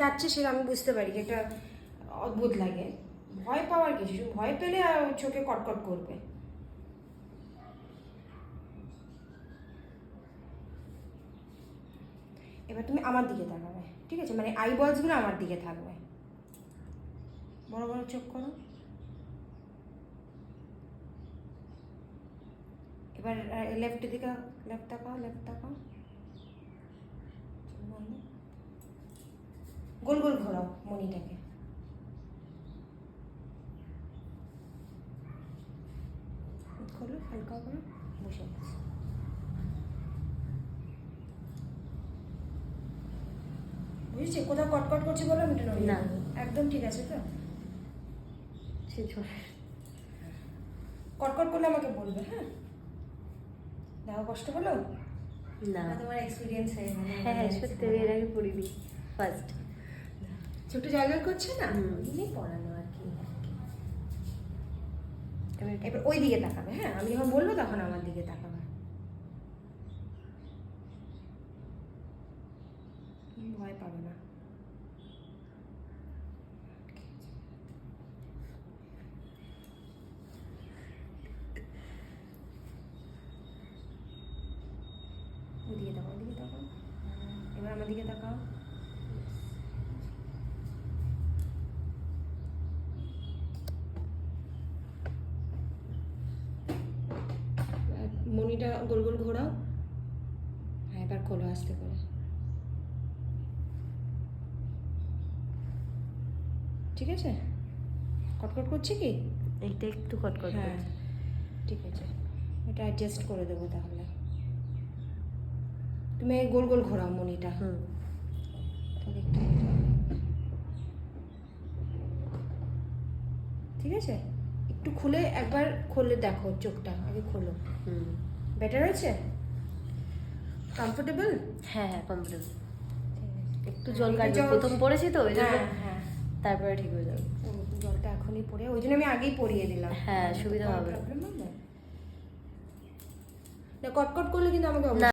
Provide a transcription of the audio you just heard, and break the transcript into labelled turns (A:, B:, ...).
A: যাচ্ছে সেটা আমি বুঝতে পারি, এটা অদ্ভুত লাগে। ভয় পাওয়ার কিছু, ভয় পেলে আর চোখে কটকট করবে। এবার তুমি আমার দিকে তাকাবে, ঠিক আছে? মানে আইবলসগুলো আমার দিকে থাকবে। বড় বড় চোখ করো। এবার লেফট দিকে, লেফট তাকাও, লেফট তাকাও। গোল গোল ঘোরাও মনিটাকে। খোলো, হালকা করে বসে গেছে। বুঝেছি কোথাও কটকট করছে বলে আমি
B: না
A: একদম ঠিক আছে তো?
B: সে ছোট
A: কটকট করলে আমাকে বলবে, হ্যাঁ? দেখো কষ্ট হলো
B: না।
A: তোমার এক্সপিরিয়েন্স হয়ে গেল।
B: হ্যাঁ সত্যি আমি এর আগে পড়িনি, ফার্স্ট।
A: ছোট জলজল করছে না, এমনি পড়ানো আর কি। এবার ওই দিকে তাকাবে, হ্যাঁ? আমি যখন বলবো তখন আমার দিকে তাকাবে। ভয় পাবে না। ওইদিকে তাকাও, ওইদিকে তাকাও। এবার আমার দিকে তাকাও। মনিটা গোল গোল ঘোরাও। হ্যাঁ এবার খোলো আস্তে করে। ঠিক আছে? কটকট করছে কি?
B: এইটা একটু কটকট
A: হ্যাঁ
B: করছে।
A: ঠিক আছে, এটা অ্যাডজাস্ট করে দেবো তাহলে। তুমি গোল গোল ঘোরাও মনিটা। তাহলে একটু ঠিক আছে? একটু খুলে একবার খুলে দেখো চোখটা, আগে খোলো। বেটার হয়েছে? কমফোর্টেবল?
B: হ্যাঁ হ্যাঁ কমফোর্টেবল। একটু
A: হ্যাঁ,
B: জল
A: একটু
B: কাটবে,
A: জল-
B: প্রথম পড়েছি তো ওই জন্য।
A: হ্যাঁ হ্যাঁ,
B: তারপরে ঠিক হয়ে যাবে।
A: জলটা এখনই পড়ে, ওই জন্য আমি আগেই পরিয়ে দিলাম।
B: হ্যাঁ, সুবিধা হবে।
A: প্রবলেম হবে না, কটকট করলে কিন্তু আমাকে
B: না